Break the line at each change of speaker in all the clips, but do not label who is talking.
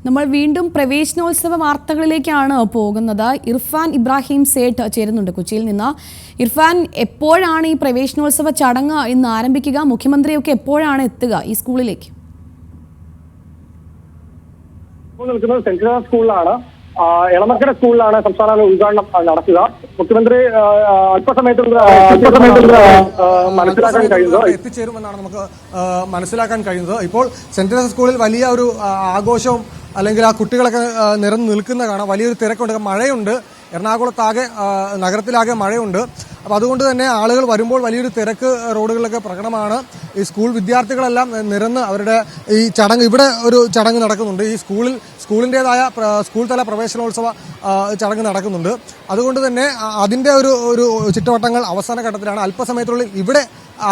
നമ്മൾ വീണ്ടും പ്രവേശനോത്സവ വാർത്തകളിലേക്കാണ് പോകുന്നത്. ഇർഫാൻ ഇബ്രാഹിം സേഠ് ചേരുന്നുണ്ട് കൊച്ചിയിൽ നിന്ന്. ഇർഫാൻ, എപ്പോഴാണ് ഈ പ്രവേശനോത്സവ ചടങ്ങ് ഇന്ന് ആരംഭിക്കുക? മുഖ്യമന്ത്രിയൊക്കെ എപ്പോഴാണ് എത്തുക ഈ സ്കൂളിലേക്ക്?
നിൽക്കുന്നത് സെന്റ് ജോസഫ് സ്കൂളിലാണ്. എളമക്കര സ്കൂളിലാണ് സംസ്ഥാന ഉദ്ഘാടനം നടക്കുക. മുഖ്യമന്ത്രി മനസ്സിലാക്കാൻ കഴിയുന്നത്
എത്തിച്ചേരുമെന്നാണ് നമുക്ക് മനസ്സിലാക്കാൻ കഴിയുന്നത്. ഇപ്പോൾ സെന്റ് ജോസഫ് സ്കൂളിൽ വലിയ ഒരു ആഘോഷവും അല്ലെങ്കിൽ ആ കുട്ടികളൊക്കെ നിറഞ്ഞു നിൽക്കുന്ന കാണാം. വലിയൊരു തിരക്കുണ്ട്, മഴയുണ്ട്. എറണാകുളത്താകെ നഗരത്തിലാകെ മഴയുണ്ട്. അപ്പോൾ അതുകൊണ്ട് തന്നെ ആളുകൾ വരുമ്പോൾ വലിയൊരു തിരക്ക് റോഡുകളിലൊക്കെ പ്രകടമാണ്. ഈ സ്കൂൾ വിദ്യാർത്ഥികളെല്ലാം നിരന്ന് അവരുടെ ഈ ചടങ്ങ്, ഇവിടെ ഒരു ചടങ്ങ് നടക്കുന്നുണ്ട്. ഈ സ്കൂളിൻ്റെതായ സ്കൂൾ തല പ്രവേശനോത്സവ ചടങ്ങ് നടക്കുന്നുണ്ട്. അതുകൊണ്ട് തന്നെ അതിൻ്റെ ഒരു ചുറ്റുവട്ടങ്ങൾ അവസാന ഘട്ടത്തിലാണ്. അല്പസമയത്തിനുള്ളിൽ ഇവിടെ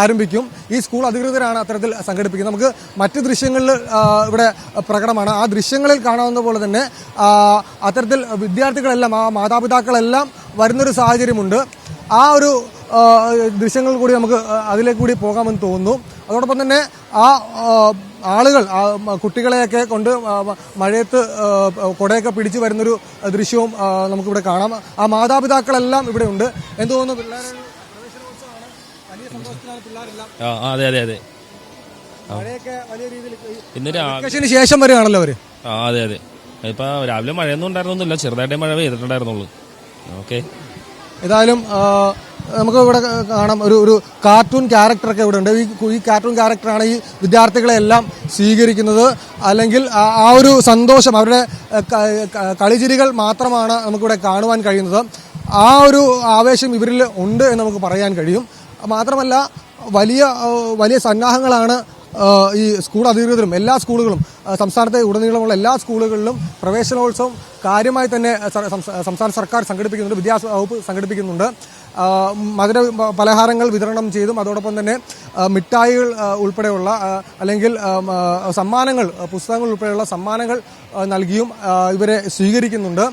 ആരംഭിക്കും. ഈ സ്കൂൾ അധികൃതരാണ് അത്തരത്തിൽ സംഘടിപ്പിക്കുന്നത്. നമുക്ക് മറ്റ് ദൃശ്യങ്ങളിൽ ഇവിടെ പ്രകടമാണ്. ആ ദൃശ്യങ്ങളിൽ കാണാവുന്ന പോലെ തന്നെ അത്തരത്തിൽ വിദ്യാർത്ഥികളെല്ലാം, ആ മാതാപിതാക്കളെല്ലാം വരുന്നൊരു സാഹചര്യമുണ്ട്. ആ ഒരു ദൃശ്യങ്ങൾ കൂടി നമുക്ക് അതിലേക്ക് കൂടി പോകാമെന്ന് തോന്നുന്നു. അതോടൊപ്പം തന്നെ ആ ആളുകൾ, കുട്ടികളെയൊക്കെ കൊണ്ട് മഴയത്ത് കുടയൊക്കെ പിടിച്ചു വരുന്നൊരു ദൃശ്യവും നമുക്കിവിടെ കാണാം. ആ മാതാപിതാക്കളെല്ലാം ഇവിടെ ഉണ്ട്. എന്ത് തോന്നുന്നു?
അതെ അതെ അതെ
ഇന്ന് ശേഷം വരികയാണല്ലോ അവര്.
അതെ അതെ ഇപ്പൊ രാവിലെ മഴയൊന്നും ഉണ്ടായിരുന്നില്ല, ചെറുതായിട്ടേ മഴ പെയ്തിട്ടുണ്ടായിരുന്നുള്ളൂ. ഓക്കെ,
ഏതായാലും നമുക്ക് ഇവിടെ കാണാം ഒരു കാർട്ടൂൺ ക്യാരക്ടറൊക്കെ ഇവിടെ ഉണ്ട്. ഈ കാർട്ടൂൺ ക്യാരക്ടറാണ് ഈ വിദ്യാർത്ഥികളെ എല്ലാം സ്വീകരിക്കുന്നത്. അല്ലെങ്കിൽ ആ ഒരു സന്തോഷം, അവരുടെ കളിചിരികൾ മാത്രമാണ് നമുക്കിവിടെ കാണുവാൻ കഴിയുന്നത്. ആ ഒരു ആവേശം ഇവരിൽ ഉണ്ട് എന്ന് നമുക്ക് പറയാൻ കഴിയും. മാത്രമല്ല വലിയ സന്നാഹങ്ങളാണ് ഈ സ്കൂൾ അധികൃതരും എല്ലാ സ്കൂളുകളും, സംസ്ഥാനത്തെ ഉടനീളമുള്ള എല്ലാ സ്കൂളുകളിലും പ്രവേശനോത്സവം കാര്യമായി തന്നെ സംസ്ഥാന സർക്കാർ സംഘടിപ്പിക്കുന്നുണ്ട്, വിദ്യാഭ്യാസ വകുപ്പ് സംഘടിപ്പിക്കുന്നുണ്ട്. മധുര പലഹാരങ്ങൾ വിതരണം ചെയ്തും അതോടൊപ്പം തന്നെ മിഠായികൾ ഉൾപ്പെടെയുള്ള അല്ലെങ്കിൽ സമ്മാനങ്ങൾ, പുസ്തകങ്ങൾ ഉൾപ്പെടെയുള്ള സമ്മാനങ്ങൾ നൽകിയും ഇവരെ സ്വീകരിക്കുന്നുണ്ട്.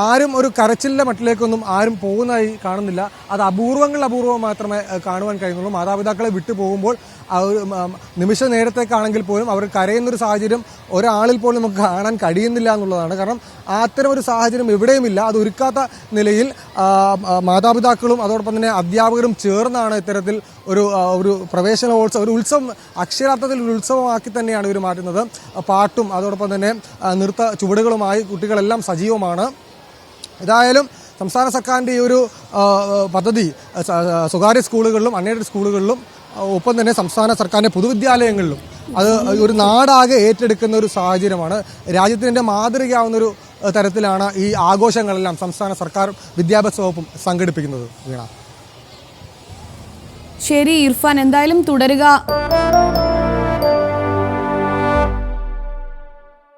ആരും ഒരു കരച്ചിലിന്റെ മട്ടിലേക്കൊന്നും ആരും പോകുന്നതായി കാണുന്നില്ല. അത് അപൂർവം മാത്രമേ കാണുവാൻ കഴിയുന്നുള്ളൂ. മാതാപിതാക്കളെ വിട്ടു പോകുമ്പോൾ നിമിഷ നേരത്തേക്കാണെങ്കിൽ പോലും അവർ കരയുന്നൊരു സാഹചര്യം ഒരാളിൽ പോലും നമുക്ക് കാണാൻ കഴിയുന്നില്ല എന്നുള്ളതാണ്. കാരണം അത്തരം ഒരു സാഹചര്യം എവിടെയുമില്ല. അത് ഒരുക്കാത്ത നിലയിൽ മാതാപിതാക്കളും അതോടൊപ്പം തന്നെ അധ്യാപകരും ചേർന്നാണ് ഇത്തരത്തിൽ ഒരു പ്രവേശനോത്സവം, ഒരു ഉത്സവം, അക്ഷരാർത്ഥത്തിൽ ഒരു ഉത്സവമാക്കി തന്നെയാണ് ഇവർ മാറ്റുന്നത്. പാട്ടും അതോടൊപ്പം തന്നെ നൃത്ത ചുവടുകളുമായി കുട്ടികളെല്ലാം സജീവമാണ്. ഏതായാലും സംസ്ഥാന സർക്കാരിൻ്റെ ഈ ഒരു പദ്ധതി സ്വകാര്യ സ്കൂളുകളിലും അൺഎയ്ഡഡ് സ്കൂളുകളിലും ഒപ്പം തന്നെ സംസ്ഥാന സർക്കാരിൻ്റെ പൊതുവിദ്യാലയങ്ങളിലും അത് ഒരു നാടാകെ ഏറ്റെടുക്കുന്ന ഒരു സാഹചര്യമാണ്. രാജ്യത്തിൻ്റെ മാതൃകയാവുന്നൊരു തരത്തിലാണ് ഈ ആഘോഷങ്ങളെല്ലാം സംസ്ഥാന സർക്കാർ വിദ്യാഭ്യാസ വകുപ്പും സംഘടിപ്പിക്കുന്നത്.
ശരി ഇർഫാൻ, എന്തായാലും തുടരുക.